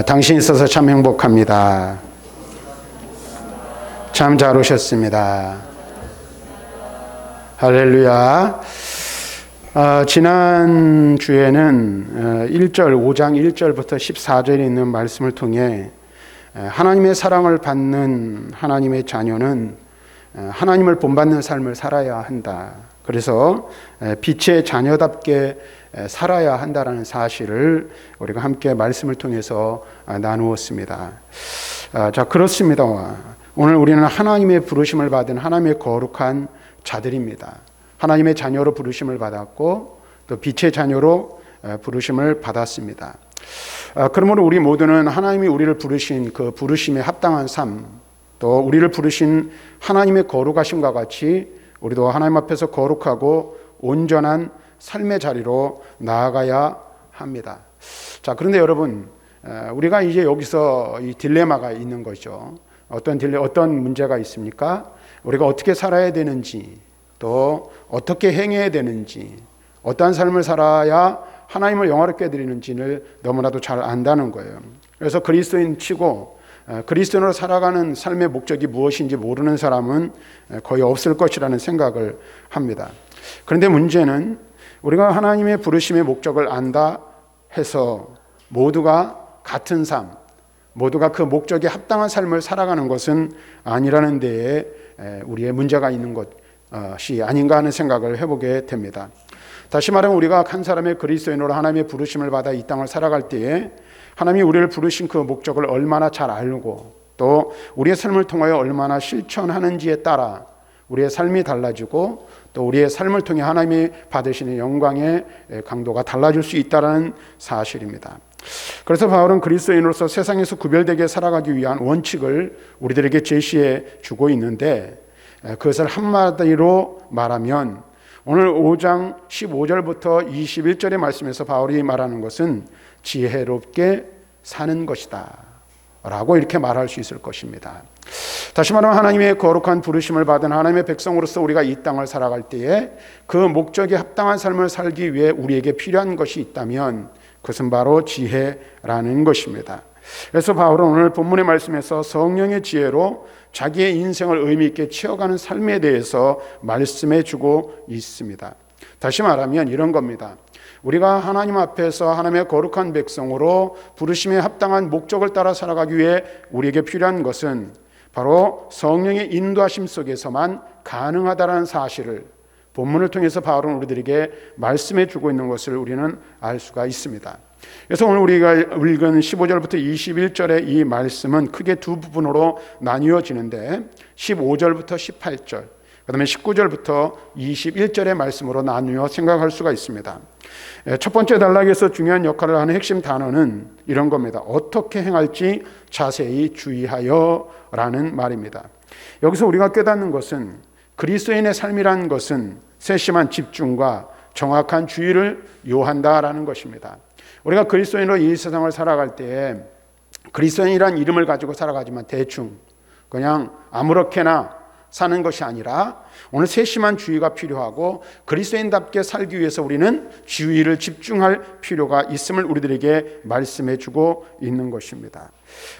당신 있어서 참 행복합니다. 참 잘 오셨습니다. 할렐루야. 지난 주에는 5장 1절부터 14절에 있는 말씀을 통해 하나님의 사랑을 받는 하나님의 자녀는 하나님을 본받는 삶을 살아야 한다. 그래서 빛의 자녀답게 살아야 한다라는 사실을 우리가 함께 말씀을 통해서 나누었습니다. 자, 그렇습니다. 오늘 우리는 하나님의 부르심을 받은 하나님의 거룩한 자들입니다. 하나님의 자녀로 부르심을 받았고 또 빛의 자녀로 부르심을 받았습니다. 그러므로 우리 모두는 하나님이 우리를 부르신 그 부르심에 합당한 삶, 또 우리를 부르신 하나님의 거룩하심과 같이 우리도 하나님 앞에서 거룩하고 온전한 삶의 자리로 나아가야 합니다. 자, 그런데 여러분, 우리가 이제 여기서 이 딜레마가 있는 거죠. 어떤 문제가 있습니까? 우리가 어떻게 살아야 되는지, 또 어떻게 행해야 되는지, 어떠한 삶을 살아야 하나님을 영화롭게 드리는지를 너무나도 잘 안다는 거예요. 그래서 그리스도인 치고 그리스도인으로 살아가는 삶의 목적이 무엇인지 모르는 사람은 거의 없을 것이라는 생각을 합니다. 그런데 문제는 우리가 하나님의 부르심의 목적을 안다 해서 모두가 같은 삶, 모두가 그 목적에 합당한 삶을 살아가는 것은 아니라는 데에 우리의 문제가 있는 것이 아닌가 하는 생각을 해보게 됩니다. 다시 말하면 우리가 한 사람의 그리스도인으로 하나님의 부르심을 받아 이 땅을 살아갈 때에 하나님이 우리를 부르신 그 목적을 얼마나 잘 알고 또 우리의 삶을 통하여 얼마나 실천하는지에 따라 우리의 삶이 달라지고 또 우리의 삶을 통해 하나님이 받으시는 영광의 강도가 달라질 수 있다는 사실입니다. 그래서 바울은 그리스도인으로서 세상에서 구별되게 살아가기 위한 원칙을 우리들에게 제시해 주고 있는데 그것을 한마디로 말하면 오늘 5장 15절부터 21절의 말씀에서 바울이 말하는 것은 지혜롭게 사는 것이다 라고 이렇게 말할 수 있을 것입니다. 다시 말하면 하나님의 거룩한 부르심을 받은 하나님의 백성으로서 우리가 이 땅을 살아갈 때에 그 목적에 합당한 삶을 살기 위해 우리에게 필요한 것이 있다면 그것은 바로 지혜라는 것입니다. 그래서 바울은 오늘 본문의 말씀에서 성령의 지혜로 자기의 인생을 의미 있게 채워가는 삶에 대해서 말씀해 주고 있습니다. 다시 말하면 이런 겁니다. 우리가 하나님 앞에서 하나님의 거룩한 백성으로 부르심에 합당한 목적을 따라 살아가기 위해 우리에게 필요한 것은 바로 성령의 인도하심 속에서만 가능하다는 사실을 본문을 통해서 바울은 우리들에게 말씀해 주고 있는 것을 우리는 알 수가 있습니다. 그래서 오늘 우리가 읽은 15절부터 21절의 이 말씀은 크게 두 부분으로 나뉘어지는데 15절부터 18절, 그 다음에 19절부터 21절의 말씀으로 나누어 생각할 수가 있습니다. 첫 번째 단락에서 중요한 역할을 하는 핵심 단어는 이런 겁니다. 어떻게 행할지 자세히 주의하여 라는 말입니다. 여기서 우리가 깨닫는 것은 그리스도인의 삶이라는 것은 세심한 집중과 정확한 주의를 요한다라는 것입니다. 우리가 그리스도인으로 이 세상을 살아갈 때에 그리스도인이란 이름을 가지고 살아가지만 대충 그냥 아무렇게나 사는 것이 아니라 오늘 세심한 주의가 필요하고 그리스도인답게 살기 위해서 우리는 주의를 집중할 필요가 있음을 우리들에게 말씀해 주고 있는 것입니다.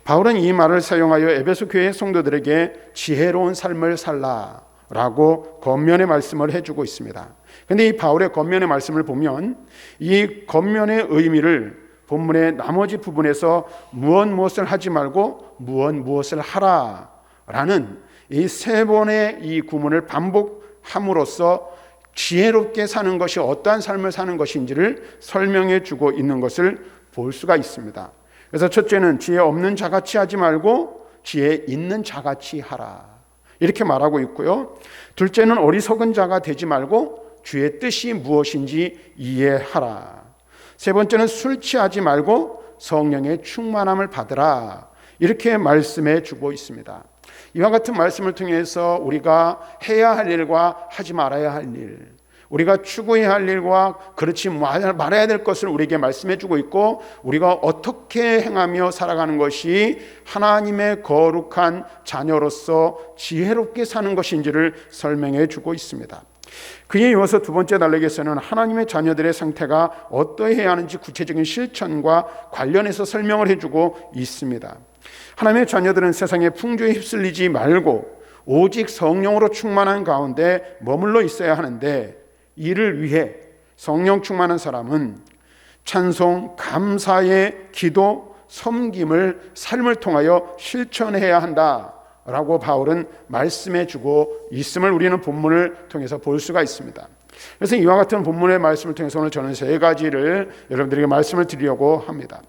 바울은 이 말을 사용하여 에베소 교회 성도들에게 지혜로운 삶을 살라 라고 겉면의 말씀을 해주고 있습니다. 그런데 이 바울의 겉면의 말씀을 보면 이 겉면의 의미를 본문의 나머지 부분에서 무엇을 하지 말고 무엇을 하라 라는 이 세 번의 이 구문을 반복함으로써 지혜롭게 사는 것이 어떠한 삶을 사는 것인지를 설명해 주고 있는 것을 볼 수가 있습니다. 그래서 첫째는 지혜 없는 자같이 하지 말고 지혜 있는 자같이 하라 이렇게 말하고 있고요. 둘째는 어리석은 자가 되지 말고 주의 뜻이 무엇인지 이해하라. 세 번째는 술 취하지 말고 성령의 충만함을 받으라. 이렇게 말씀해 주고 있습니다. 이와 같은 말씀을 통해서 우리가 해야 할 일과 하지 말아야 할 일, 우리가 추구해야 할 일과 그렇지 말아야 될 것을 우리에게 말씀해 주고 있고 우리가 어떻게 행하며 살아가는 것이 하나님의 거룩한 자녀로서 지혜롭게 사는 것인지를 설명해 주고 있습니다. 그에 이어서 두 번째 단락에서는 하나님의 자녀들의 상태가 어떠해야 하는지 구체적인 실천과 관련해서 설명을 해주고 있습니다. 하나님의 자녀들은 세상의 풍조에 휩쓸리지 말고 오직 성령으로 충만한 가운데 머물러 있어야 하는데, 이를 위해 성령 충만한 사람은 찬송, 감사의 기도, 섬김을 삶을 통하여 실천해야 한다라고 바울은 말씀해 주고 있음을 우리는 본문을 통해서 볼 수가 있습니다. 그래서 이와 같은 본문의 말씀을 통해서 오늘 저는 세 가지를 여러분들에게 말씀을 드리려고 합니다.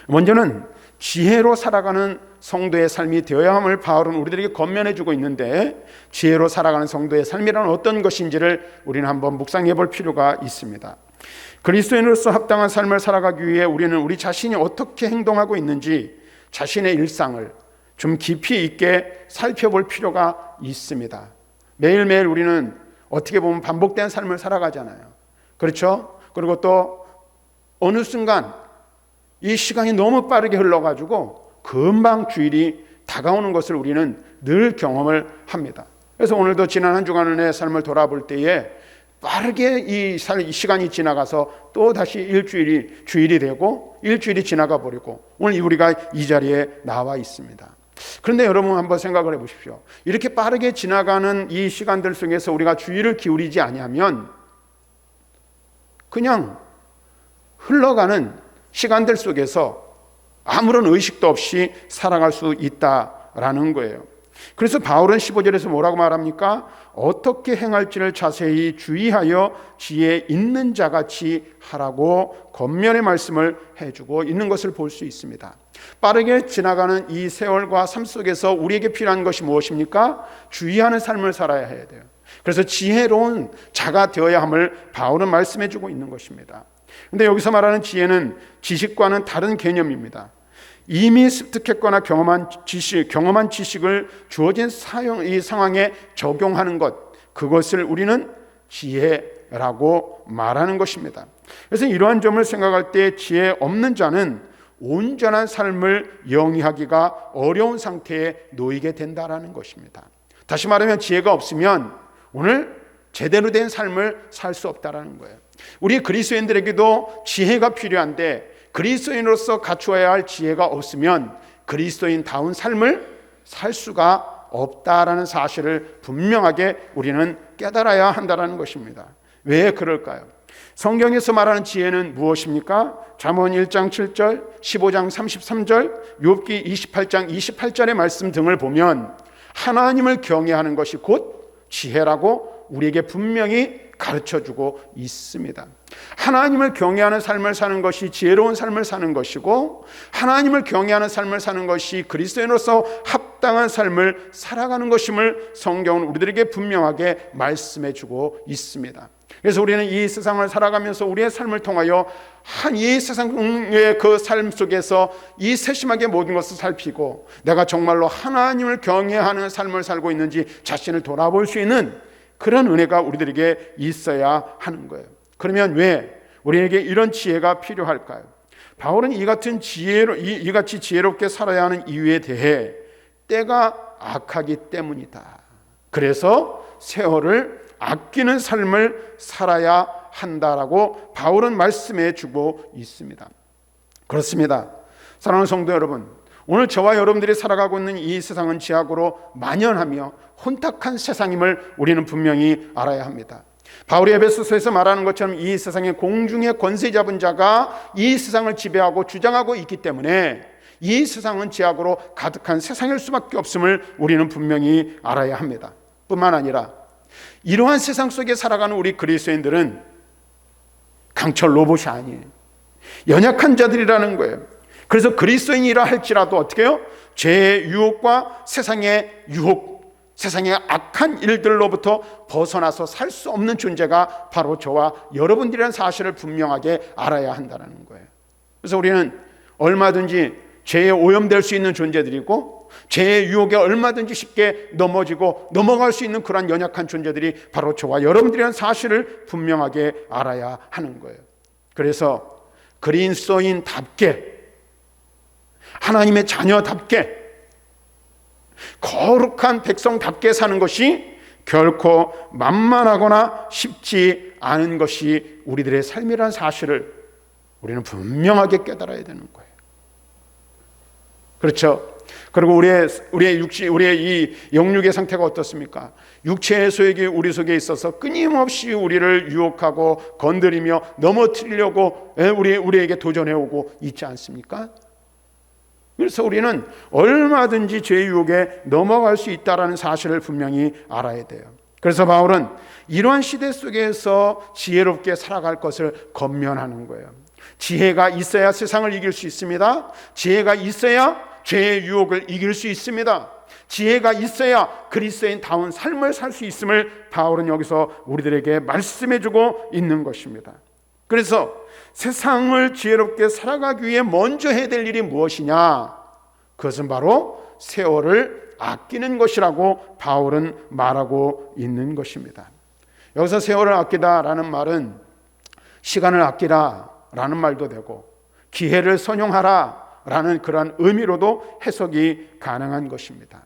먼저는 지혜로 살아가는 성도의 삶이 되어야 함을 바울은 우리들에게 권면해 주고 있는데, 지혜로 살아가는 성도의 삶이란 어떤 것인지를 우리는 한번 묵상해 볼 필요가 있습니다. 그리스도인으로서 합당한 삶을 살아가기 위해 우리는 우리 자신이 어떻게 행동하고 있는지 자신의 일상을 좀 깊이 있게 살펴볼 필요가 있습니다. 매일매일 우리는 어떻게 보면 반복된 삶을 살아가잖아요. 그렇죠? 그리고 또 어느 순간 이 시간이 너무 빠르게 흘러가지고 금방 주일이 다가오는 것을 우리는 늘 경험을 합니다. 그래서 오늘도 지난 한 주간의 삶을 돌아볼 때에 빠르게 이 시간이 지나가서 또 다시 주일이 되고 일주일이 지나가 버리고 오늘 우리가 이 자리에 나와 있습니다. 그런데 여러분 한번 생각을 해보십시오. 이렇게 빠르게 지나가는 이 시간들 속에서 우리가 주의를 기울이지 아니하면 그냥 흘러가는 시간들 속에서 아무런 의식도 없이 살아갈 수 있다라는 거예요. 그래서 바울은 15절에서 뭐라고 말합니까? 어떻게 행할지를 자세히 주의하여 지혜 있는 자같이 하라고 권면의 말씀을 해주고 있는 것을 볼 수 있습니다. 빠르게 지나가는 이 세월과 삶 속에서 우리에게 필요한 것이 무엇입니까? 주의하는 삶을 살아야 해야 돼요. 그래서 지혜로운 자가 되어야 함을 바울은 말씀해주고 있는 것입니다. 그런데 여기서 말하는 지혜는 지식과는 다른 개념입니다. 이미 습득했거나 경험한 지식을 주어진 이 상황에 적용하는 것, 그것을 우리는 지혜라고 말하는 것입니다. 그래서 이러한 점을 생각할 때 지혜 없는 자는 온전한 삶을 영위하기가 어려운 상태에 놓이게 된다라는 것입니다. 다시 말하면 지혜가 없으면 오늘 제대로 된 삶을 살 수 없다라는 거예요. 우리 그리스도인들에게도 지혜가 필요한데 그리스도인으로서 갖추어야 할 지혜가 없으면 그리스도인다운 삶을 살 수가 없다라는 사실을 분명하게 우리는 깨달아야 한다는 것입니다. 왜 그럴까요? 성경에서 말하는 지혜는 무엇입니까? 잠언 1장 7절, 15장 33절, 욥기 28장 28절의 말씀 등을 보면 하나님을 경외하는 것이 곧 지혜라고 우리에게 분명히 가르쳐주고 있습니다. 하나님을 경외하는 삶을 사는 것이 지혜로운 삶을 사는 것이고, 하나님을 경외하는 삶을 사는 것이 그리스도인으로서 합당한 삶을 살아가는 것임을 성경은 우리들에게 분명하게 말씀해주고 있습니다. 그래서 우리는 이 세상을 살아가면서 우리의 삶을 통하여 이 세상의 그 삶 속에서 이 세심하게 모든 것을 살피고 내가 정말로 하나님을 경외하는 삶을 살고 있는지 자신을 돌아볼 수 있는 그런 은혜가 우리들에게 있어야 하는 거예요. 그러면 왜 우리에게 이런 지혜가 필요할까요? 바울은 이같이 지혜롭게 살아야 하는 이유에 대해 때가 악하기 때문이다. 그래서 세월을 아끼는 삶을 살아야 한다라고 바울은 말씀해 주고 있습니다. 그렇습니다. 사랑하는 성도 여러분, 오늘 저와 여러분들이 살아가고 있는 이 세상은 죄악으로 만연하며 혼탁한 세상임을 우리는 분명히 알아야 합니다. 바울이 에베소서에서 말하는 것처럼 이 세상의 공중의 권세 잡은 자가 이 세상을 지배하고 주장하고 있기 때문에 이 세상은 죄악으로 가득한 세상일 수밖에 없음을 우리는 분명히 알아야 합니다. 뿐만 아니라 이러한 세상 속에 살아가는 우리 그리스도인들은 강철 로봇이 아니에요. 연약한 자들이라는 거예요. 그래서 그리스도인이라 할지라도 어떻게 해요? 죄의 유혹과 세상의 유혹, 세상의 악한 일들로부터 벗어나서 살 수 없는 존재가 바로 저와 여러분들이라는 사실을 분명하게 알아야 한다는 거예요. 그래서 우리는 얼마든지 죄에 오염될 수 있는 존재들이고 죄의 유혹에 얼마든지 쉽게 넘어갈 수 있는 그런 연약한 존재들이 바로 저와 여러분들이라는 사실을 분명하게 알아야 하는 거예요. 그래서 그리스도인답게, 하나님의 자녀답게, 거룩한 백성답게 사는 것이 결코 만만하거나 쉽지 않은 것이 우리들의 삶이라는 사실을 우리는 분명하게 깨달아야 되는 거예요. 그렇죠? 그리고 우리의 이 영육의 상태가 어떻습니까? 육체의 소욕이 우리 속에 있어서 끊임없이 우리를 유혹하고 건드리며 넘어뜨리려고 우리에게 도전해 오고 있지 않습니까? 그래서 우리는 얼마든지 죄의 유혹에 넘어갈 수 있다는 사실을 분명히 알아야 돼요. 그래서 바울은 이러한 시대 속에서 지혜롭게 살아갈 것을 권면하는 거예요. 지혜가 있어야 세상을 이길 수 있습니다. 지혜가 있어야 죄의 유혹을 이길 수 있습니다. 지혜가 있어야 그리스도인다운 삶을 살 수 있음을 바울은 여기서 우리들에게 말씀해주고 있는 것입니다. 그래서 세상을 지혜롭게 살아가기 위해 먼저 해야 될 일이 무엇이냐? 그것은 바로 세월을 아끼는 것이라고 바울은 말하고 있는 것입니다. 여기서 세월을 아끼다라는 말은 시간을 아끼라라는 말도 되고 기회를 선용하라라는 그런 의미로도 해석이 가능한 것입니다.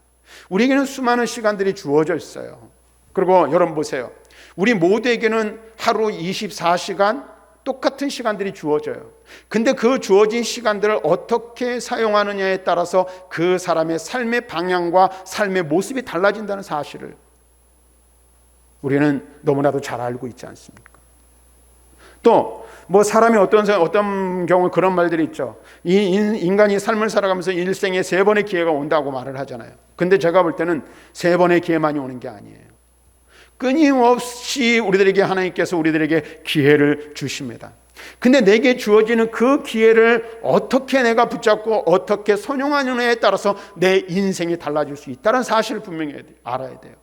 우리에게는 수많은 시간들이 주어져 있어요. 그리고 여러분 보세요. 우리 모두에게는 하루 24시간 똑같은 시간들이 주어져요. 근데 그 주어진 시간들을 어떻게 사용하느냐에 따라서 그 사람의 삶의 방향과 삶의 모습이 달라진다는 사실을 우리는 너무나도 잘 알고 있지 않습니까? 또 사람이 어떤 경우 그런 말들이 있죠. 이 인간이 삶을 살아가면서 일생에 3번의 기회가 온다고 말을 하잖아요. 근데 제가 볼 때는 3번의 기회만이 오는 게 아니에요. 끊임없이 우리들에게 하나님께서 우리들에게 기회를 주십니다. 근데 내게 주어지는 그 기회를 어떻게 내가 붙잡고 어떻게 선용하느냐에 따라서 내 인생이 달라질 수 있다는 사실을 분명히 알아야 돼요.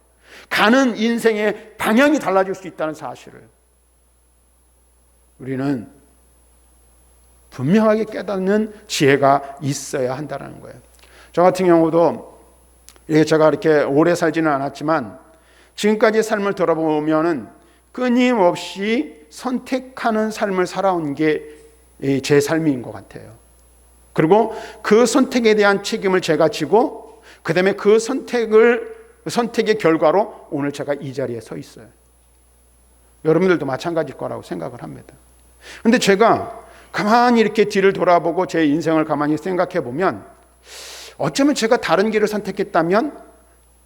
가는 인생의 방향이 달라질 수 있다는 사실을 우리는 분명하게 깨닫는 지혜가 있어야 한다는 거예요. 저 같은 경우도 제가 이렇게 오래 살지는 않았지만 지금까지 삶을 돌아보면은 끊임없이 선택하는 삶을 살아온 게 제 삶인 것 같아요. 그리고 그 선택에 대한 책임을 제가 지고 그 다음에 그 선택의 결과로 오늘 제가 이 자리에 서 있어요. 여러분들도 마찬가지일 거라고 생각을 합니다. 근데 제가 가만히 이렇게 뒤를 돌아보고 제 인생을 가만히 생각해 보면 어쩌면 제가 다른 길을 선택했다면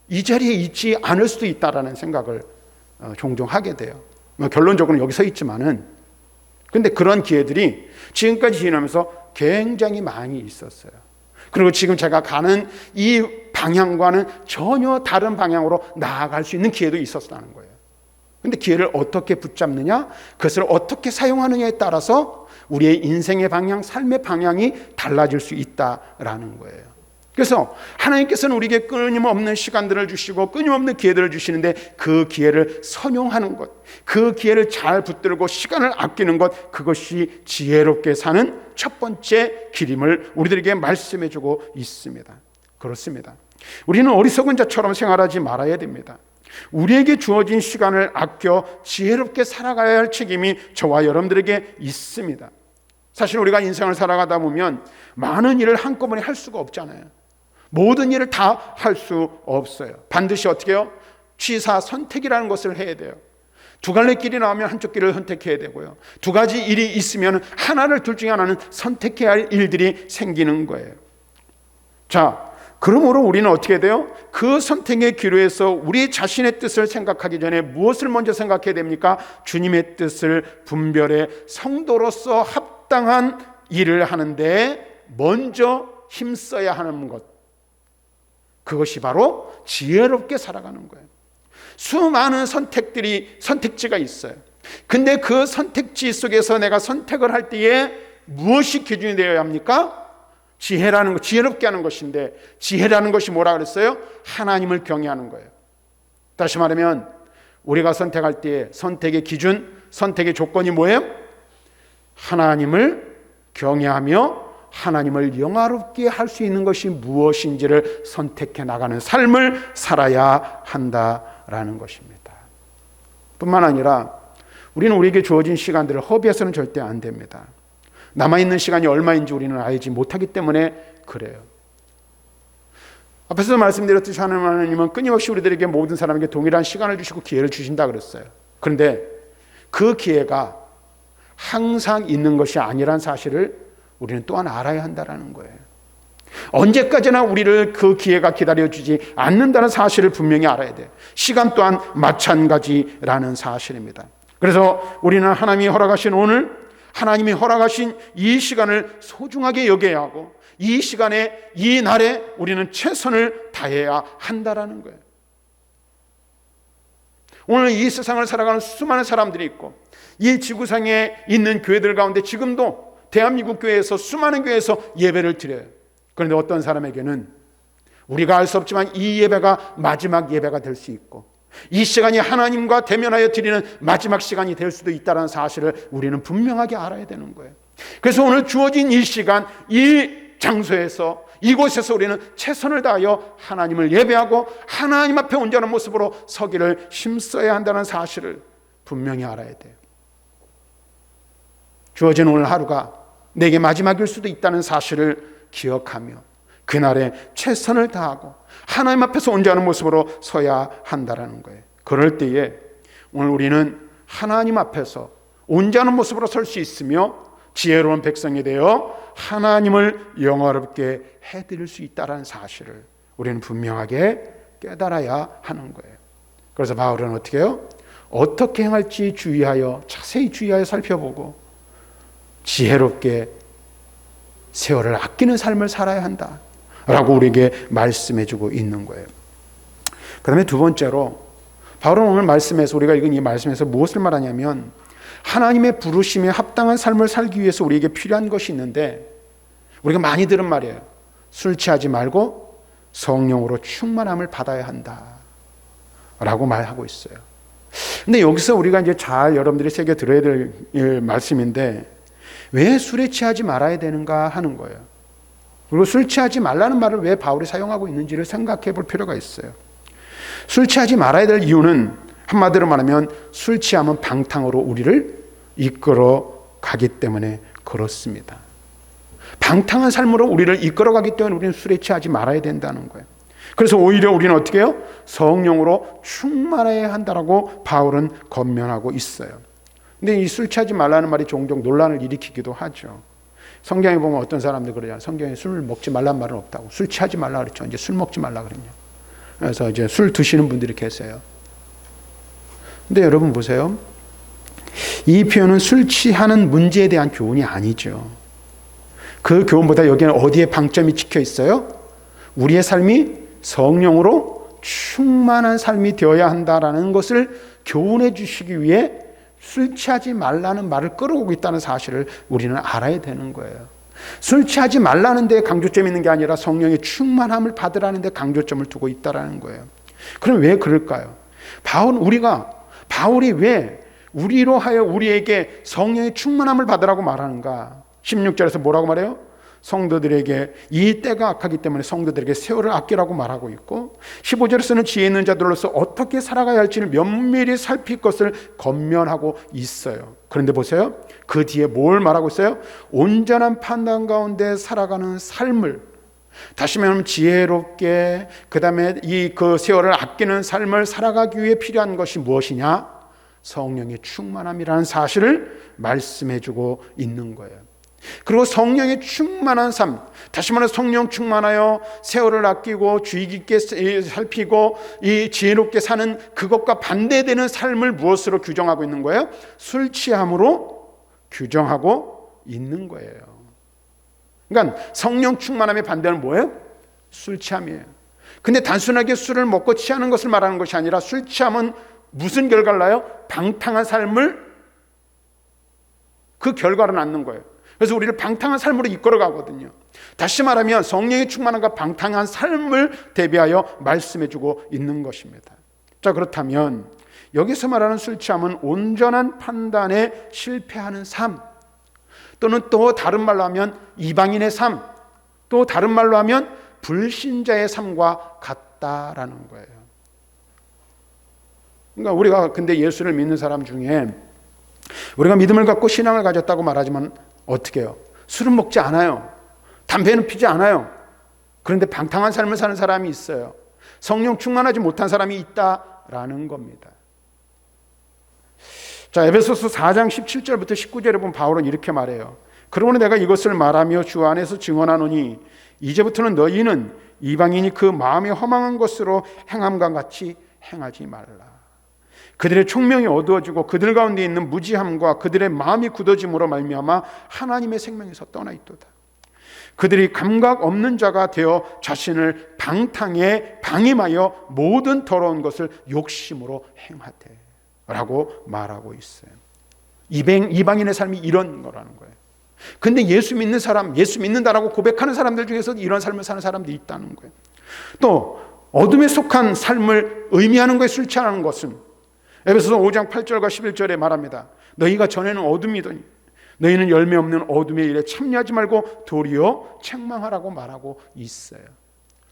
이 자리에 있지 않을 수도 있다라는 생각을 종종 하게 돼요. 결론적으로는 여기 서 있지만은 근데 그런 기회들이 지금까지 지나면서 굉장히 많이 있었어요. 그리고 지금 제가 가는 이 방향과는 전혀 다른 방향으로 나아갈 수 있는 기회도 있었다는 거예요. 근데 기회를 어떻게 붙잡느냐, 그것을 어떻게 사용하느냐에 따라서 우리의 인생의 방향, 삶의 방향이 달라질 수 있다라는 거예요. 그래서 하나님께서는 우리에게 끊임없는 시간들을 주시고 끊임없는 기회들을 주시는데 그 기회를 선용하는 것, 그 기회를 잘 붙들고 시간을 아끼는 것, 그것이 지혜롭게 사는 첫 번째 길임을 우리들에게 말씀해주고 있습니다. 그렇습니다. 우리는 어리석은 자처럼 생활하지 말아야 됩니다. 우리에게 주어진 시간을 아껴 지혜롭게 살아가야 할 책임이 저와 여러분들에게 있습니다. 사실 우리가 인생을 살아가다 보면 많은 일을 한꺼번에 할 수가 없잖아요. 모든 일을 다 할 수 없어요. 반드시 어떻게 해요? 취사 선택이라는 것을 해야 돼요. 두 갈래 길이 나오면 한쪽 길을 선택해야 되고요. 두 가지 일이 있으면 하나를 둘 중에 하나는 선택해야 할 일들이 생기는 거예요. 자, 그러므로 우리는 어떻게 돼요? 그 선택의 기로에서 우리 자신의 뜻을 생각하기 전에 무엇을 먼저 생각해야 됩니까? 주님의 뜻을 분별해 성도로서 합당한 일을 하는데 먼저 힘써야 하는 것, 그것이 바로 지혜롭게 살아가는 거예요. 수많은 선택지가 있어요. 근데 그 선택지 속에서 내가 선택을 할 때에 무엇이 기준이 되어야 합니까? 지혜라는 것, 지혜롭게 하는 것인데, 지혜라는 것이 뭐라 그랬어요? 하나님을 경외하는 거예요. 다시 말하면 우리가 선택할 때 선택의 기준, 선택의 조건이 뭐예요? 하나님을 경외하며 하나님을 영화롭게 할 수 있는 것이 무엇인지를 선택해 나가는 삶을 살아야 한다라는 것입니다. 뿐만 아니라 우리는 우리에게 주어진 시간들을 허비해서는 절대 안 됩니다. 남아있는 시간이 얼마인지 우리는 알지 못하기 때문에 그래요. 앞에서 말씀드렸듯이 하나님은 끊임없이 우리들에게 모든 사람에게 동일한 시간을 주시고 기회를 주신다 그랬어요. 그런데 그 기회가 항상 있는 것이 아니란 사실을 우리는 또한 알아야 한다는 거예요. 언제까지나 우리를 그 기회가 기다려주지 않는다는 사실을 분명히 알아야 돼요. 시간 또한 마찬가지라는 사실입니다. 그래서 우리는 하나님이 허락하신 오늘, 하나님이 허락하신 이 시간을 소중하게 여겨야 하고, 이 시간에, 이 날에 우리는 최선을 다해야 한다는 거예요. 오늘 이 세상을 살아가는 수많은 사람들이 있고, 이 지구상에 있는 교회들 가운데 지금도 대한민국 교회에서 수많은 교회에서 예배를 드려요. 그런데 어떤 사람에게는 우리가 알 수 없지만 이 예배가 마지막 예배가 될 수 있고, 이 시간이 하나님과 대면하여 드리는 마지막 시간이 될 수도 있다는 사실을 우리는 분명하게 알아야 되는 거예요. 그래서 오늘 주어진 이 시간, 이 장소에서, 이곳에서 우리는 최선을 다하여 하나님을 예배하고 하나님 앞에 온전한 모습으로 서기를 힘써야 한다는 사실을 분명히 알아야 돼요. 주어진 오늘 하루가 내게 마지막일 수도 있다는 사실을 기억하며 그날에 최선을 다하고 하나님 앞에서 온전한 모습으로 서야 한다는 거예요. 그럴 때에 오늘 우리는 하나님 앞에서 온전한 모습으로 설 수 있으며 지혜로운 백성이 되어 하나님을 영화롭게 해드릴 수 있다는 사실을 우리는 분명하게 깨달아야 하는 거예요. 그래서 바울은 어떻게 해요? 어떻게 행할지 자세히 주의하여 살펴보고 지혜롭게 세월을 아끼는 삶을 살아야 한다 라고 우리에게 말씀해주고 있는 거예요. 그 다음에 두 번째로 바울은 오늘 말씀에서, 우리가 읽은 이 말씀에서 무엇을 말하냐면 하나님의 부르심에 합당한 삶을 살기 위해서 우리에게 필요한 것이 있는데, 우리가 많이 들은 말이에요. 술 취하지 말고 성령으로 충만함을 받아야 한다 라고 말하고 있어요. 근데 여기서 우리가 이제 잘 여러분들이 새겨 들어야 될 말씀인데, 왜 술에 취하지 말아야 되는가 하는 거예요. 그리고 술 취하지 말라는 말을 왜 바울이 사용하고 있는지를 생각해 볼 필요가 있어요. 술 취하지 말아야 될 이유는 한마디로 말하면 술 취하면 방탕으로 우리를 이끌어 가기 때문에 그렇습니다. 방탕한 삶으로 우리를 이끌어 가기 때문에 우리는 술에 취하지 말아야 된다는 거예요. 그래서 오히려 우리는 어떻게 해요? 성령으로 충만해야 한다라고 바울은 권면하고 있어요. 근데 이 술 취하지 말라는 말이 종종 논란을 일으키기도 하죠. 성경에 보면 어떤 사람들 그러잖아요. 성경에 술 먹지 말라는 말은 없다고. 술 취하지 말라 그랬죠. 이제 술 먹지 말라 그랬냐. 그래서 이제 술 드시는 분들이 계세요. 근데 여러분 보세요. 이 표현은 술 취하는 문제에 대한 교훈이 아니죠. 그 교훈보다 여기는 어디에 방점이 찍혀 있어요? 우리의 삶이 성령으로 충만한 삶이 되어야 한다라는 것을 교훈해 주시기 위해 술 취하지 말라는 말을 끌어오고 있다는 사실을 우리는 알아야 되는 거예요. 술 취하지 말라는 데 강조점이 있는 게 아니라 성령의 충만함을 받으라는 데 강조점을 두고 있다는 거예요. 그럼 왜 그럴까요? 바울이 왜 우리로 하여 우리에게 성령의 충만함을 받으라고 말하는가? 16절에서 뭐라고 말해요? 성도들에게 이 때가 악하기 때문에 성도들에게 세월을 아끼라고 말하고 있고, 15절에서는 지혜 있는 자들로서 어떻게 살아가야 할지를 면밀히 살필 것을 권면하고 있어요. 그런데 보세요. 그 뒤에 뭘 말하고 있어요? 온전한 판단 가운데 살아가는 삶을, 다시 말하면 지혜롭게, 그 다음에 그 세월을 아끼는 삶을 살아가기 위해 필요한 것이 무엇이냐? 성령의 충만함이라는 사실을 말씀해주고 있는 거예요. 그리고 성령의 충만한 삶, 다시 말해 성령 충만하여 세월을 아끼고 주의 깊게 살피고 이 지혜롭게 사는 그것과 반대되는 삶을 무엇으로 규정하고 있는 거예요? 술 취함으로 규정하고 있는 거예요. 그러니까 성령 충만함의 반대는 뭐예요? 술 취함이에요. 근데 단순하게 술을 먹고 취하는 것을 말하는 것이 아니라 술 취함은 무슨 결과를 낳아요? 방탕한 삶을, 그 결과를 낳는 거예요. 그래서 우리를 방탕한 삶으로 이끌어 가거든요. 다시 말하면 성령의 충만함과 방탕한 삶을 대비하여 말씀해주고 있는 것입니다. 자, 그렇다면 여기서 말하는 술 취함은 온전한 판단에 실패하는 삶, 또는 또 다른 말로 하면 이방인의 삶, 또 다른 말로 하면 불신자의 삶과 같다라는 거예요. 그러니까 우리가 근데 예수를 믿는 사람 중에 우리가 믿음을 갖고 신앙을 가졌다고 말하지만 어떻게 해요? 술은 먹지 않아요. 담배는 피지 않아요. 그런데 방탕한 삶을 사는 사람이 있어요. 성령 충만하지 못한 사람이 있다라는 겁니다. 자, 에베소서 4장 17절부터 19절에 보면 바울은 이렇게 말해요. 그러므로 내가 이것을 말하며 주 안에서 증언하노니 이제부터는 너희는 이방인이 그 마음에 허망한 것으로 행함과 같이 행하지 말라. 그들의 총명이 어두워지고 그들 가운데 있는 무지함과 그들의 마음이 굳어짐으로 말미암아 하나님의 생명에서 떠나 있도다. 그들이 감각 없는 자가 되어 자신을 방탕에 방임하여 모든 더러운 것을 욕심으로 행하되 라고 말하고 있어요. 이방인의 삶이 이런 거라는 거예요. 근데 예수 믿는 사람, 예수 믿는다라고 고백하는 사람들 중에서 이런 삶을 사는 사람들이 있다는 거예요. 또 어둠에 속한 삶을 의미하는 것에 술 취하는 것은 에베소서 5장 8절과 11절에 말합니다. 너희가 전에는 어둠이더니 너희는 열매 없는 어둠의 일에 참여하지 말고 도리어 책망하라고 말하고 있어요.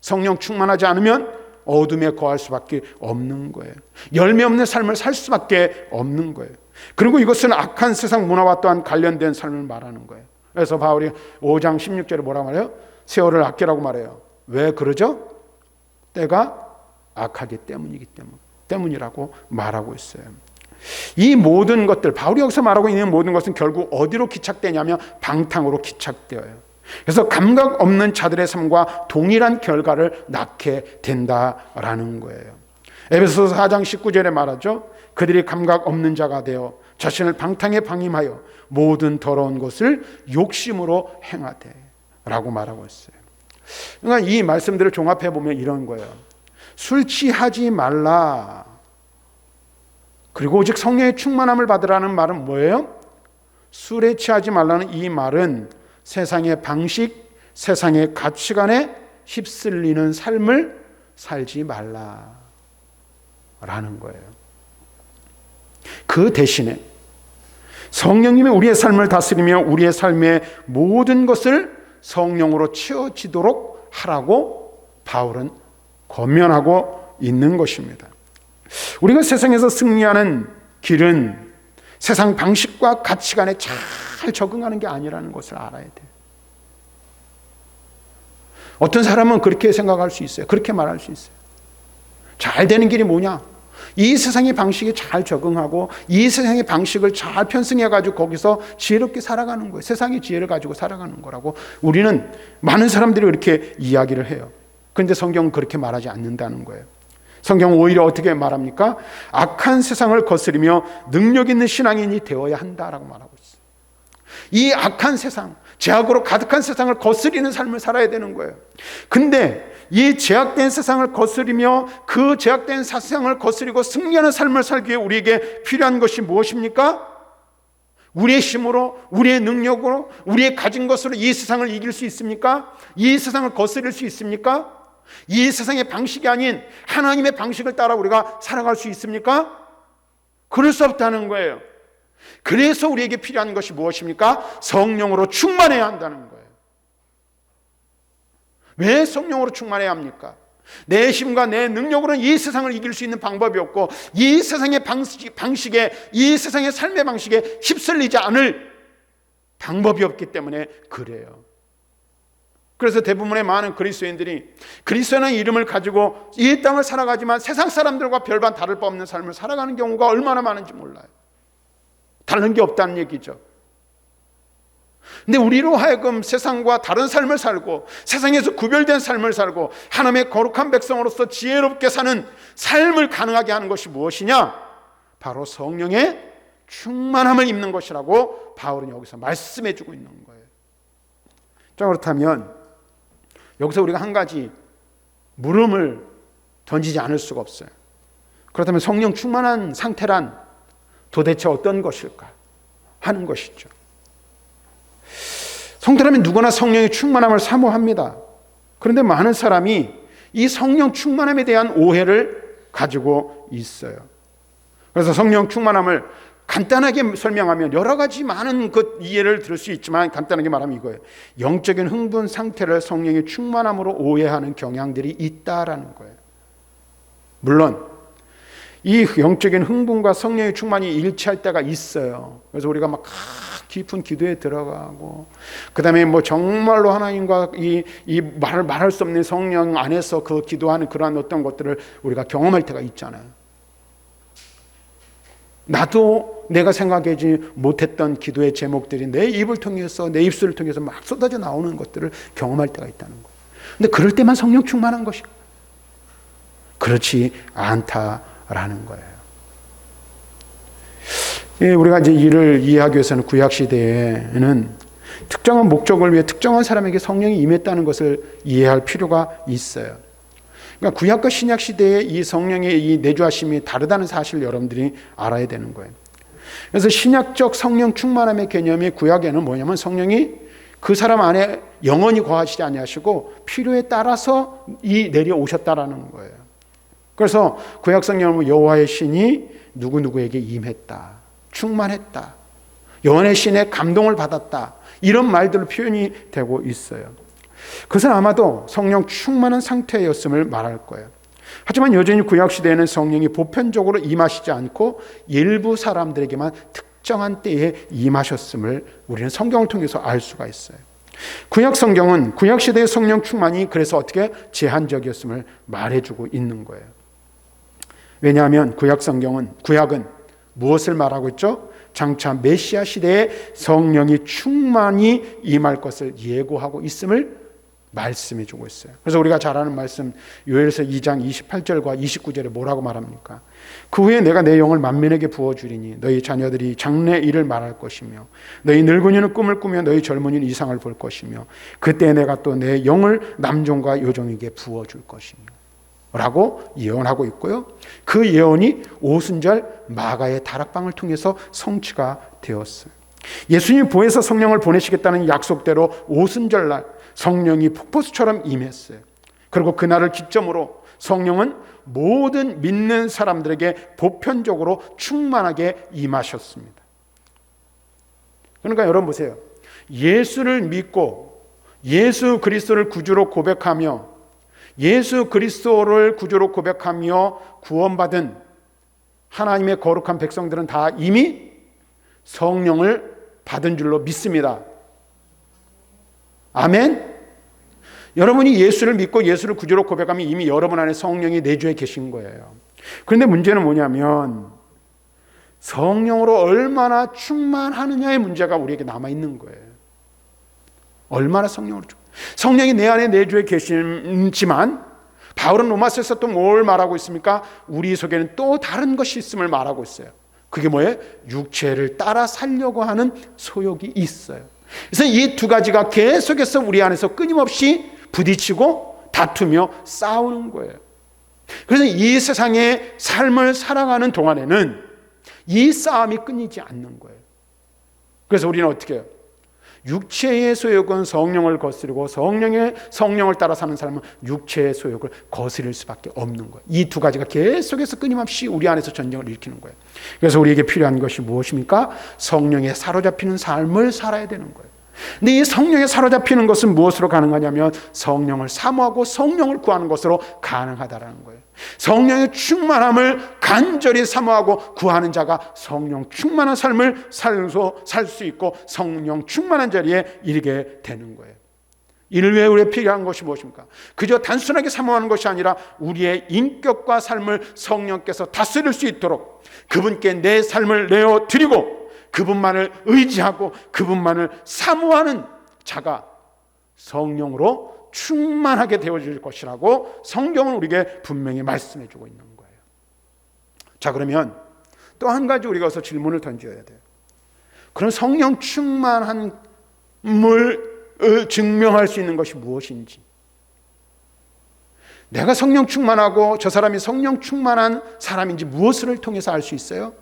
성령 충만하지 않으면 어둠에 거할 수밖에 없는 거예요. 열매 없는 삶을 살 수밖에 없는 거예요. 그리고 이것은 악한 세상 문화와 또한 관련된 삶을 말하는 거예요. 그래서 바울이 5장 16절에 뭐라고 말해요? 세월을 아끼라고 말해요. 왜 그러죠? 때가 악하기 때문이라고 말하고 있어요. 이 모든 것들, 바울이 여기서 말하고 있는 모든 것은 결국 어디로 기착되냐면 방탕으로 기착되어요. 그래서 감각 없는 자들의 삶과 동일한 결과를 낳게 된다라는 거예요. 에베소서 4장 19절에 말하죠. 그들이 감각 없는 자가 되어 자신을 방탕에 방임하여 모든 더러운 것을 욕심으로 행하되 라고 말하고 있어요. 그러니까 이 말씀들을 종합해 보면 이런 거예요. 술 취하지 말라. 그리고 오직 성령의 충만함을 받으라는 말은 뭐예요? 술에 취하지 말라는 이 말은 세상의 방식, 세상의 가치관에 휩쓸리는 삶을 살지 말라라는 거예요. 그 대신에 성령님이 우리의 삶을 다스리며 우리의 삶의 모든 것을 성령으로 채워지도록 하라고 바울은 권면하고 있는 것입니다. 우리가 세상에서 승리하는 길은 세상 방식과 가치관에 잘 적응하는 게 아니라는 것을 알아야 돼요. 어떤 사람은 그렇게 생각할 수 있어요. 그렇게 말할 수 있어요. 잘 되는 길이 뭐냐? 이 세상의 방식에 잘 적응하고 이 세상의 방식을 잘 편승해가지고 거기서 지혜롭게 살아가는 거예요. 세상의 지혜를 가지고 살아가는 거라고 우리는 많은 사람들이 그렇게 이야기를 해요. 그런데 성경은 그렇게 말하지 않는다는 거예요. 성경은 오히려 어떻게 말합니까? 악한 세상을 거스리며 능력 있는 신앙인이 되어야 한다라고 말하고 있어요. 이 악한 세상, 죄악으로 가득한 세상을 거스리는 삶을 살아야 되는 거예요. 근데 이 죄악된 세상을 거스리며 그 죄악된 세상을 거스리고 승리하는 삶을 살기 위해 우리에게 필요한 것이 무엇입니까? 우리의 힘으로, 우리의 능력으로, 우리의 가진 것으로 이 세상을 이길 수 있습니까? 이 세상을 거스릴 수 있습니까? 이 세상의 방식이 아닌 하나님의 방식을 따라 우리가 살아갈 수 있습니까? 그럴 수 없다는 거예요. 그래서 우리에게 필요한 것이 무엇입니까? 성령으로 충만해야 한다는 거예요. 왜 성령으로 충만해야 합니까? 내 힘과 내 능력으로는 이 세상을 이길 수 있는 방법이 없고 이 세상의 방식에, 이 세상의 삶의 방식에 휩쓸리지 않을 방법이 없기 때문에 그래요. 그래서 대부분의 많은 그리스도인들이 그리스도라는 이름을 가지고 이 땅을 살아가지만 세상 사람들과 별반 다를 바 없는 삶을 살아가는 경우가 얼마나 많은지 몰라요. 다른 게 없다는 얘기죠. 근데 우리로 하여금 세상과 다른 삶을 살고 세상에서 구별된 삶을 살고 하나님의 거룩한 백성으로서 지혜롭게 사는 삶을 가능하게 하는 것이 무엇이냐? 바로 성령의 충만함을 입는 것이라고 바울은 여기서 말씀해 주고 있는 거예요. 자, 그렇다면 여기서 우리가 한 가지 물음을 던지지 않을 수가 없어요. 그렇다면 성령 충만한 상태란 도대체 어떤 것일까 하는 것이죠. 성도라면 누구나 성령의 충만함을 사모합니다. 그런데 많은 사람이 이 성령 충만함에 대한 오해를 가지고 있어요. 그래서 성령 충만함을 간단하게 설명하면 여러 가지 많은 그 이해를 들을 수 있지만 간단하게 말하면 이거예요. 영적인 흥분 상태를 성령의 충만함으로 오해하는 경향들이 있다라는 거예요. 물론 이 영적인 흥분과 성령의 충만이 일치할 때가 있어요. 그래서 우리가 막 깊은 기도에 들어가고, 그 다음에 뭐 정말로 하나님과 이 말할 수 없는 성령 안에서 그 기도하는 그러한 어떤 것들을 우리가 경험할 때가 있잖아요. 나도 내가 생각하지 못했던 기도의 제목들이 내 입을 통해서, 내 입술을 통해서 막 쏟아져 나오는 것들을 경험할 때가 있다는 거예요. 근데 그럴 때만 성령 충만한 것이 그렇지 않다라는 거예요. 우리가 이제 이를 이해하기 위해서는 구약 시대에는 특정한 목적을 위해 특정한 사람에게 성령이 임했다는 것을 이해할 필요가 있어요. 그러니까 구약과 신약 시대의 이 성령의 이 내주하심이 다르다는 사실을 여러분들이 알아야 되는 거예요. 그래서 신약적 성령 충만함의 개념이 구약에는 뭐냐면 성령이 그 사람 안에 영원히 거하시지 아니하시고 필요에 따라서 내려오셨다라는 거예요. 그래서 구약 성경은 여호와의 신이 누구누구에게 임했다, 충만했다, 여호와의 신의 감동을 받았다, 이런 말들로 표현이 되고 있어요. 그것은 아마도 성령 충만한 상태였음을 말할 거예요. 하지만 여전히 구약시대에는 성령이 보편적으로 임하시지 않고 일부 사람들에게만 특정한 때에 임하셨음을 우리는 성경을 통해서 알 수가 있어요. 구약 성경은 구약시대의 성령 충만이 그래서 어떻게 제한적이었음을 말해주고 있는 거예요. 왜냐하면 구약은 무엇을 말하고 있죠? 장차 메시아 시대에 성령이 충만히 임할 것을 예고하고 있음을 말씀해 주고 있어요. 그래서 우리가 잘 아는 말씀 요엘서 2장 28절과 29절에 뭐라고 말합니까? 그 후에 내가 내 영을 만민에게 부어주리니 너희 자녀들이 장래 일을 말할 것이며 너희 늙은이는 꿈을 꾸며 너희 젊은이는 이상을 볼 것이며 그때 내가 또 내 영을 남종과 여종에게 부어줄 것이며 라고 예언하고 있고요. 그 예언이 오순절 마가의 다락방을 통해서 성취가 되었어요. 예수님이 보혜사 성령을 보내시겠다는 약속대로 오순절날 성령이 폭포수처럼 임했어요. 그리고 그날을 기점으로 성령은 모든 믿는 사람들에게 보편적으로 충만하게 임하셨습니다. 그러니까 여러분 보세요. 예수를 믿고 예수 그리스도를 구주로 고백하며 예수 그리스도를 구주로 고백하며 구원받은 하나님의 거룩한 백성들은 다 이미 성령을 받은 줄로 믿습니다. 아멘. 여러분이 예수를 믿고 예수를 구주로 고백하면 이미 여러분 안에 성령이 내주에 계신 거예요. 그런데 문제는 뭐냐면 성령으로 얼마나 충만하느냐의 문제가 우리에게 남아있는 거예요. 얼마나 성령이 내 안에 내주에 계시지만 바울은 로마서에서 또 뭘 말하고 있습니까? 우리 속에는 또 다른 것이 있음을 말하고 있어요. 그게 뭐예요? 육체를 따라 살려고 하는 소욕이 있어요. 그래서 이 두 가지가 계속해서 우리 안에서 끊임없이 부딪히고 다투며 싸우는 거예요. 그래서 이 세상의 삶을 살아가는 동안에는 이 싸움이 끊이지 않는 거예요. 그래서 우리는 어떻게 해요? 육체의 소욕은 성령을 거스르고 성령을 따라 사는 사람은 육체의 소욕을 거스릴 수밖에 없는 거예요. 이 두 가지가 계속해서 끊임없이 우리 안에서 전쟁을 일으키는 거예요. 그래서 우리에게 필요한 것이 무엇입니까? 성령에 사로잡히는 삶을 살아야 되는 거예요. 근데 이 성령에 사로잡히는 것은 무엇으로 가능하냐면 성령을 사모하고 성령을 구하는 것으로 가능하다라는 거예요. 성령의 충만함을 간절히 사모하고 구하는 자가 성령 충만한 삶을 살 수 있고 성령 충만한 자리에 이르게 되는 거예요. 이를 위해 우리에 필요한 것이 무엇입니까? 그저 단순하게 사모하는 것이 아니라 우리의 인격과 삶을 성령께서 다스릴 수 있도록 그분께 내 삶을 내어드리고 그분만을 의지하고 그분만을 사모하는 자가 성령으로 충만하게 되어질 것이라고 성경은 우리에게 분명히 말씀해 주고 있는 거예요. 자, 그러면 또 한 가지 우리가 어서 질문을 던져야 돼요. 그럼 성령 충만함을 증명할 수 있는 것이 무엇인지, 내가 성령 충만하고 저 사람이 성령 충만한 사람인지 무엇을 통해서 알 수 있어요?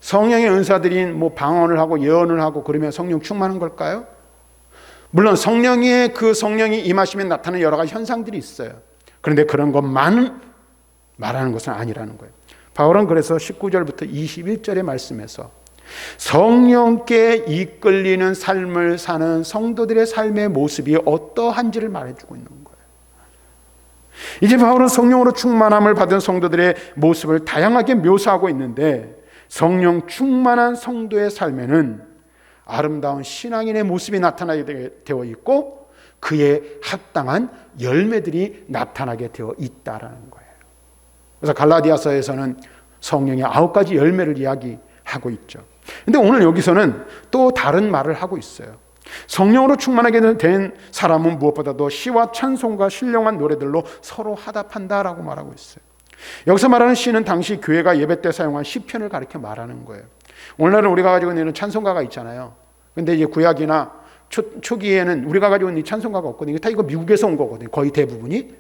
성령의 은사들인 방언을 하고 예언을 하고 그러면 성령 충만한 걸까요? 물론 성령이 임하시면 나타나는 여러 가지 현상들이 있어요. 그런데 그런 것만 말하는 것은 아니라는 거예요. 바울은 그래서 19절부터 21절의 말씀에서 성령께 이끌리는 삶을 사는 성도들의 삶의 모습이 어떠한지를 말해주고 있는 거예요. 이제 바울은 성령으로 충만함을 받은 성도들의 모습을 다양하게 묘사하고 있는데 성령 충만한 성도의 삶에는 아름다운 신앙인의 모습이 나타나게 되어 있고 그에 합당한 열매들이 나타나게 되어 있다라는 거예요. 그래서 갈라디아서에서는 성령의 9가지 열매를 이야기하고 있죠. 근데 오늘 여기서는 또 다른 말을 하고 있어요. 성령으로 충만하게 된 사람은 무엇보다도 시와 찬송과 신령한 노래들로 서로 화답한다라고 말하고 있어요. 여기서 말하는 시는 당시 교회가 예배 때 사용한 시편을 가리켜 말하는 거예요. 오늘날은 우리가 가지고 있는 찬송가가 있잖아요. 근데 이제 구약이나 초기에는 우리가 가지고 있는 찬송가가 없거든요. 다 이거 미국에서 온 거거든요. 거의 대부분이.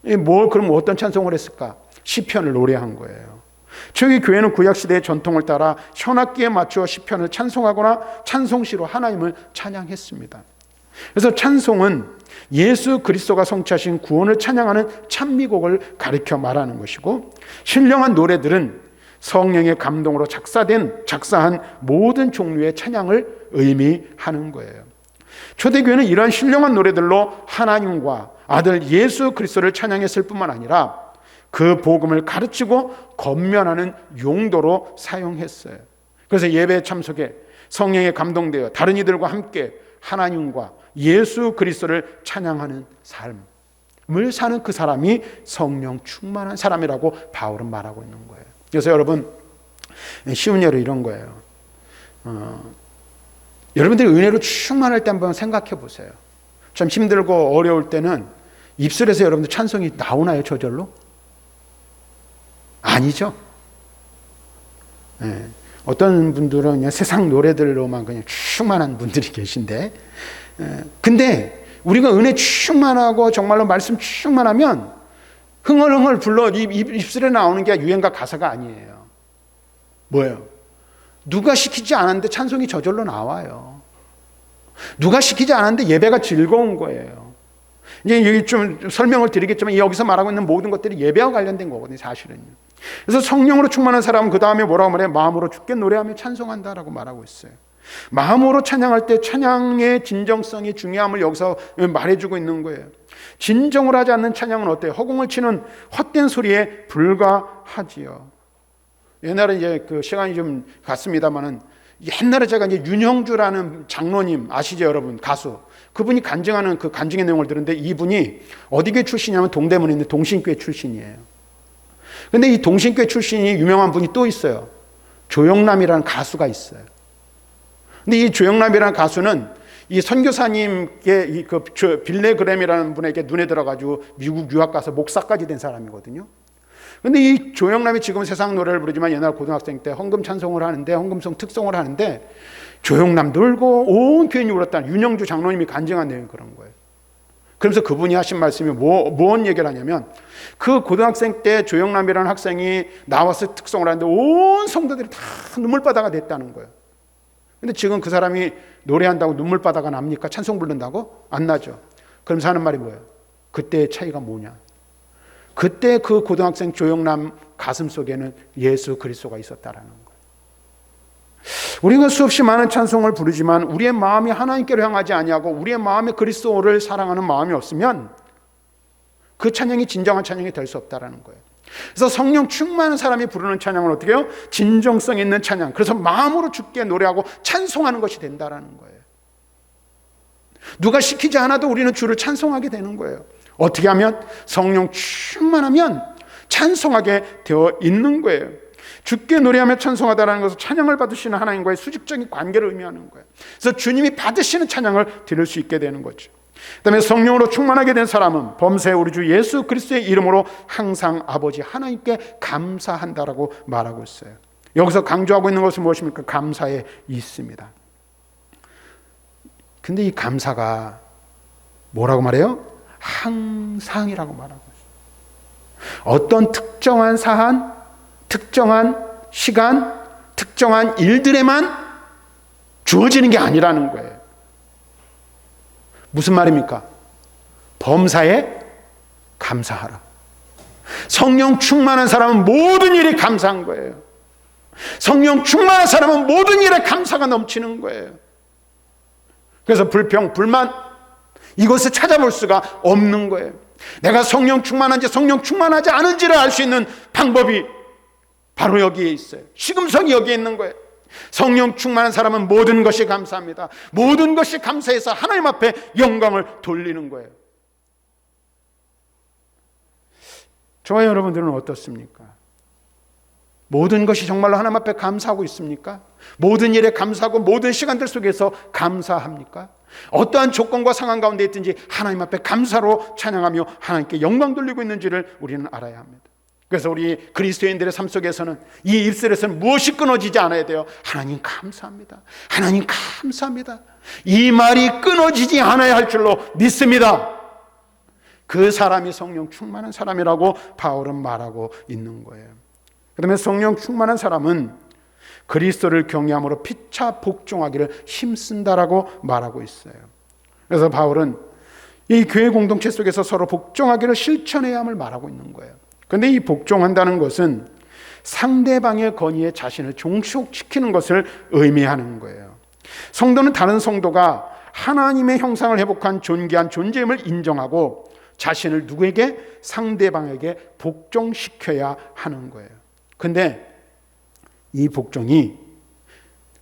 그럼 어떤 찬송을 했을까? 시편을 노래한 거예요. 초기 교회는 구약시대의 전통을 따라 현악기에 맞추어 시편을 찬송하거나 찬송시로 하나님을 찬양했습니다. 그래서 찬송은 예수 그리스도가 성취하신 구원을 찬양하는 찬미곡을 가리켜 말하는 것이고, 신령한 노래들은 성령의 감동으로 작사한 모든 종류의 찬양을 의미하는 거예요. 초대교회는 이러한 신령한 노래들로 하나님과 아들 예수 그리스도를 찬양했을 뿐만 아니라 그 복음을 가르치고 권면하는 용도로 사용했어요. 그래서 예배에 참석해 성령에 감동되어 다른 이들과 함께 하나님과 예수 그리스도를 찬양하는 삶을 사는 그 사람이 성령 충만한 사람이라고 바울은 말하고 있는 거예요. 그래서 여러분, 쉬운 예로 이런 거예요. 여러분들이 은혜로 충만할 때 한번 생각해 보세요. 참 힘들고 어려울 때는 입술에서 여러분들 찬송이 나오나요, 저절로? 아니죠. 네. 어떤 분들은 그냥 세상 노래들로만 그냥 충만한 분들이 계신데, 근데 우리가 은혜 충만하고 정말로 말씀 충만하면 흥얼흥얼 불러 입술에 나오는 게 유행가 가사가 아니에요. 뭐예요? 누가 시키지 않았는데 찬송이 저절로 나와요. 누가 시키지 않았는데 예배가 즐거운 거예요. 이제 여기 좀 설명을 드리겠지만 여기서 말하고 있는 모든 것들이 예배와 관련된 거거든요, 사실은요. 그래서 성령으로 충만한 사람은 그 다음에 뭐라고 말해요? 마음으로 주께 노래하며 찬송한다라고 말하고 있어요. 마음으로 찬양할 때 찬양의 진정성이 중요함을 여기서 말해주고 있는 거예요. 진정을 하지 않는 찬양은 어때요? 허공을 치는 헛된 소리에 불과하지요. 옛날에 이제 그 시간이 좀 갔습니다만은 옛날에 제가 이제 윤형주라는 장로님 아시죠, 여러분? 가수. 그분이 간증하는 그 간증의 내용을 들었는데 이분이 어디계 출신이냐면 동대문에 있는 동신교회 출신이에요. 근데 이 동신교회 출신이 유명한 분이 또 있어요. 조영남이라는 가수가 있어요. 근데 이 조영남이라는 가수는 이 선교사님께 그 빌레그램이라는 분에게 눈에 들어가지고 미국 유학 가서 목사까지 된 사람이거든요. 근데 이 조영남이 지금 세상 노래를 부르지만 옛날 고등학생 때 헌금 찬송을 하는데, 헌금송 특송을 하는데 조영남 놀고 온 교인이 울었다는 윤영주 장로님이 간증한 내용이 그런 거예요. 그러면서 그분이 하신 말씀이 뭔 얘기를 하냐면, 그 고등학생 때 조영남이라는 학생이 나와서 특송을 하는데 온 성도들이 다 눈물바다가 됐다는 거예요. 근데 지금 그 사람이 노래한다고 눈물바다가 납니까? 찬송 부른다고? 안 나죠. 그러면서 하는 말이 뭐예요? 그때의 차이가 뭐냐? 그때 그 고등학생 조영남 가슴 속에는 예수 그리스도가 있었다라는 거예요. 우리가 수없이 많은 찬송을 부르지만 우리의 마음이 하나님께로 향하지 아니하고 우리의 마음에 그리스도를 사랑하는 마음이 없으면 그 찬양이 진정한 찬양이 될 수 없다라는 거예요. 그래서 성령 충만한 사람이 부르는 찬양은 어떻게 해요? 진정성 있는 찬양. 그래서 마음으로 주께 노래하고 찬송하는 것이 된다라는 거예요. 누가 시키지 않아도 우리는 주를 찬송하게 되는 거예요. 어떻게 하면? 성령 충만하면 찬송하게 되어 있는 거예요. 주께 노래하며 찬송하다라는 것은 찬양을 받으시는 하나님과의 수직적인 관계를 의미하는 거예요. 그래서 주님이 받으시는 찬양을 드릴 수 있게 되는 거죠. 그다음에 성령으로 충만하게 된 사람은 범사에 우리 주 예수 그리스도의 이름으로 항상 아버지 하나님께 감사한다라고 말하고 있어요. 여기서 강조하고 있는 것은 무엇입니까? 감사에 있습니다. 근데 이 감사가 뭐라고 말해요? 항상이라고 말하고 있어요. 어떤 특정한 사안, 특정한 시간, 특정한 일들에만 주어지는 게 아니라는 거예요. 무슨 말입니까? 범사에 감사하라. 성령 충만한 사람은 모든 일에 감사한 거예요. 성령 충만한 사람은 모든 일에 감사가 넘치는 거예요. 그래서 불평, 불만 이것을 찾아볼 수가 없는 거예요. 내가 성령 충만한지 성령 충만하지 않은지를 알 수 있는 방법이 바로 여기에 있어요. 시금석이 여기에 있는 거예요. 성령 충만한 사람은 모든 것이 감사합니다. 모든 것이 감사해서 하나님 앞에 영광을 돌리는 거예요. 저와 여러분들은 어떻습니까? 모든 것이 정말로 하나님 앞에 감사하고 있습니까? 모든 일에 감사하고 모든 시간들 속에서 감사합니까? 어떠한 조건과 상황 가운데 있든지 하나님 앞에 감사로 찬양하며 하나님께 영광 돌리고 있는지를 우리는 알아야 합니다. 그래서 우리 그리스도인들의 삶 속에서는 이 입술에서는 무엇이 끊어지지 않아야 돼요. 하나님 감사합니다. 하나님 감사합니다. 이 말이 끊어지지 않아야 할 줄로 믿습니다. 그 사람이 성령 충만한 사람이라고 바울은 말하고 있는 거예요. 그다음에 성령 충만한 사람은 그리스도를 경외함으로 피차 복종하기를 힘쓴다라고 말하고 있어요. 그래서 바울은 이 교회 공동체 속에서 서로 복종하기를 실천해야 함을 말하고 있는 거예요. 그런데 이 복종한다는 것은 상대방의 건의에 자신을 종속시키는 것을 의미하는 거예요. 성도는 다른 성도가 하나님의 형상을 회복한 존귀한 존재임을 인정하고 자신을 누구에게? 상대방에게 복종시켜야 하는 거예요. 근데 이 복종이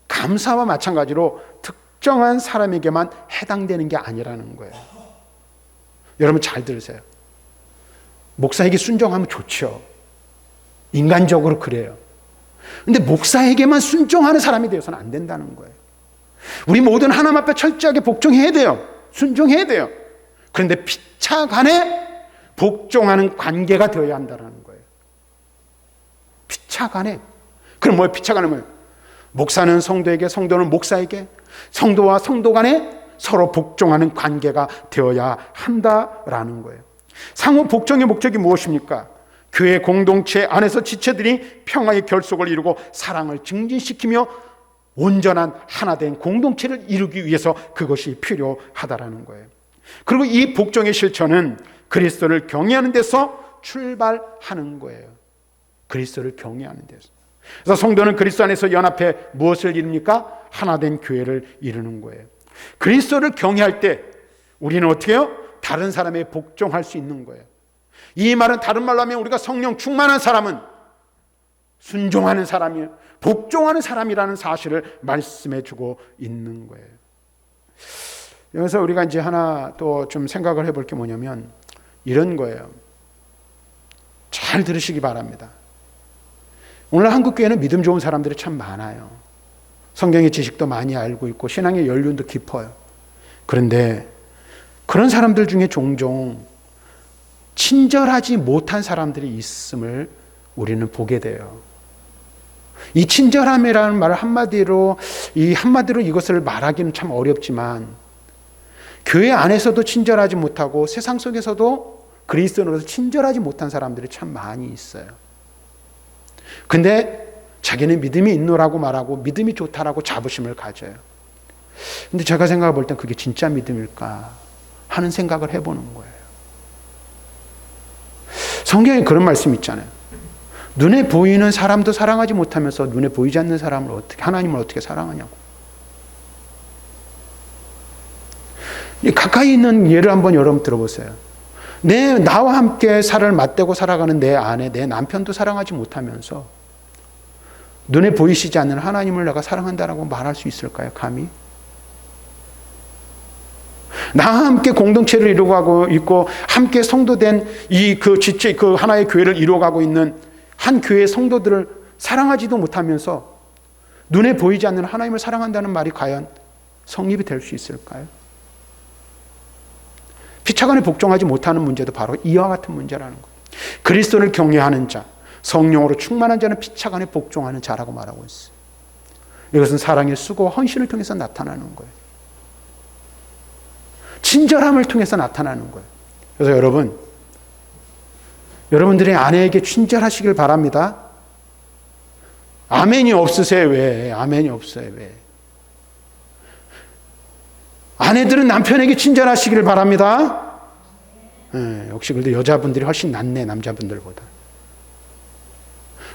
감사와 마찬가지로 특정한 사람에게만 해당되는 게 아니라는 거예요. 여러분 잘 들으세요. 목사에게 순종하면 좋죠. 인간적으로 그래요. 근데 목사에게만 순종하는 사람이 되어서는 안 된다는 거예요. 우리 모두는 하나님 앞에 철저하게 복종해야 돼요. 순종해야 돼요. 그런데 피차 간에 복종하는 관계가 되어야 한다는 거예요. 피차 간에. 그럼 뭐예요? 피차 간에 뭐예요? 목사는 성도에게, 성도는 목사에게, 성도와 성도 간에 서로 복종하는 관계가 되어야 한다라는 거예요. 상호 복종의 목적이 무엇입니까? 교회 공동체 안에서 지체들이 평화의 결속을 이루고 사랑을 증진시키며 온전한 하나된 공동체를 이루기 위해서 그것이 필요하다라는 거예요. 그리고 이 복종의 실천은 그리스도를 경외하는 데서 출발하는 거예요. 그리스도를 경외하는 데서. 그래서 성도는 그리스도 안에서 연합해 무엇을 이룹니까? 하나된 교회를 이루는 거예요. 그리스도를 경외할 때 우리는 어떻게 해요? 다른 사람에 복종할 수 있는 거예요. 이 말은 다른 말로 하면 우리가 성령 충만한 사람은 순종하는 사람이에요. 복종하는 사람이라는 사실을 말씀해 주고 있는 거예요. 여기서 우리가 이제 하나 또 좀 생각을 해볼 게 뭐냐면 이런 거예요. 잘 들으시기 바랍니다. 오늘 한국교회는 믿음 좋은 사람들이 참 많아요. 성경의 지식도 많이 알고 있고 신앙의 연륜도 깊어요. 그런데 그런 사람들 중에 종종 친절하지 못한 사람들이 있음을 우리는 보게 돼요. 이 친절함이라는 말을 한마디로 이것을 말하기는 참 어렵지만 교회 안에서도 친절하지 못하고 세상 속에서도 그리스도인으로서 친절하지 못한 사람들이 참 많이 있어요. 근데 자기는 믿음이 있노라고 말하고 믿음이 좋다라고 자부심을 가져요. 근데 제가 생각해 볼 땐 그게 진짜 믿음일까 하는 생각을 해보는 거예요. 성경에 그런 말씀 있잖아요. 눈에 보이는 사람도 사랑하지 못하면서 눈에 보이지 않는 사람을 하나님을 어떻게 사랑하냐고. 가까이 있는 예를 한번 여러분 들어보세요. 나와 함께 살을 맞대고 살아가는 내 아내, 내 남편도 사랑하지 못하면서 눈에 보이시지 않는 하나님을 내가 사랑한다라고 말할 수 있을까요? 감히? 나와 함께 공동체를 이루어가고 있고 함께 성도된 그 하나의 교회를 이루어가고 있는 한 교회의 성도들을 사랑하지도 못하면서 눈에 보이지 않는 하나님을 사랑한다는 말이 과연 성립이 될 수 있을까요? 피차간에 복종하지 못하는 문제도 바로 이와 같은 문제라는 거예요. 그리스도를 경외하는 자, 성령으로 충만한 자는 피차간에 복종하는 자라고 말하고 있어요. 이것은 사랑의 수고와 헌신을 통해서 나타나는 거예요. 친절함을 통해서 나타나는 거예요. 그래서 여러분들의 아내에게 친절하시길 바랍니다. 아멘이 없으세요? 왜? 아멘이 없어요. 왜? 아내들은 남편에게 친절하시길 바랍니다. 역시 그래도 여자분들이 훨씬 낫네, 남자분들보다.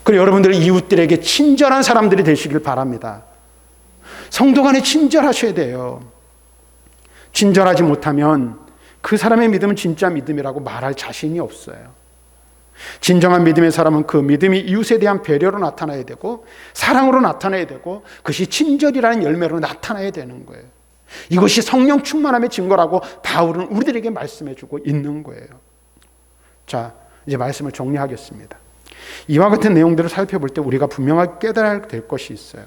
그리고 여러분들은 이웃들에게 친절한 사람들이 되시길 바랍니다. 성도 간에 친절하셔야 돼요. 친절하지 못하면 그 사람의 믿음은 진짜 믿음이라고 말할 자신이 없어요. 진정한 믿음의 사람은 그 믿음이 이웃에 대한 배려로 나타나야 되고 사랑으로 나타나야 되고 그것이 친절이라는 열매로 나타나야 되는 거예요. 이것이 성령 충만함의 증거라고 바울은 우리들에게 말씀해 주고 있는 거예요. 자, 이제 말씀을 정리하겠습니다. 이와 같은 내용들을 살펴볼 때 우리가 분명하게 깨달아야 될 것이 있어요.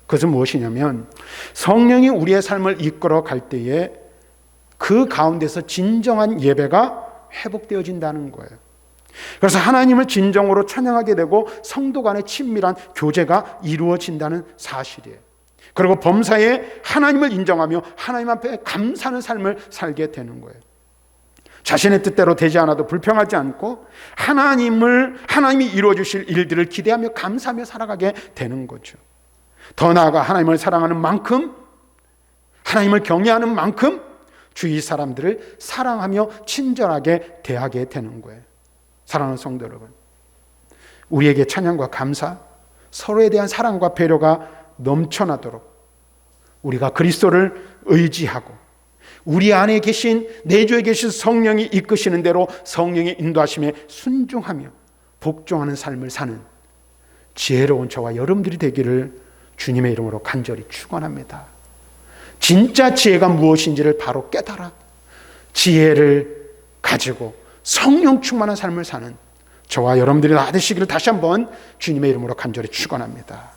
그것은 무엇이냐면 성령이 우리의 삶을 이끌어 갈 때에 그 가운데서 진정한 예배가 회복되어진다는 거예요. 그래서 하나님을 진정으로 찬양하게 되고 성도 간의 친밀한 교제가 이루어진다는 사실이에요. 그리고 범사에 하나님을 인정하며 하나님 앞에 감사하는 삶을 살게 되는 거예요. 자신의 뜻대로 되지 않아도 불평하지 않고 하나님이 이루어 주실 일들을 기대하며 감사하며 살아가게 되는 거죠. 더 나아가 하나님을 사랑하는 만큼, 하나님을 경외하는 만큼 주위 사람들을 사랑하며 친절하게 대하게 되는 거예요. 사랑하는 성도 여러분, 우리에게 찬양과 감사, 서로에 대한 사랑과 배려가 넘쳐나도록 우리가 그리스도를 의지하고 우리 안에 계신 내주에 계신 성령이 이끄시는 대로 성령의 인도하심에 순종하며 복종하는 삶을 사는 지혜로운 저와 여러분들이 되기를 주님의 이름으로 간절히 축원합니다. 진짜 지혜가 무엇인지를 바로 깨달아 지혜를 가지고 성령 충만한 삶을 사는 저와 여러분들이 다 되시기를 다시 한번 주님의 이름으로 간절히 축원합니다.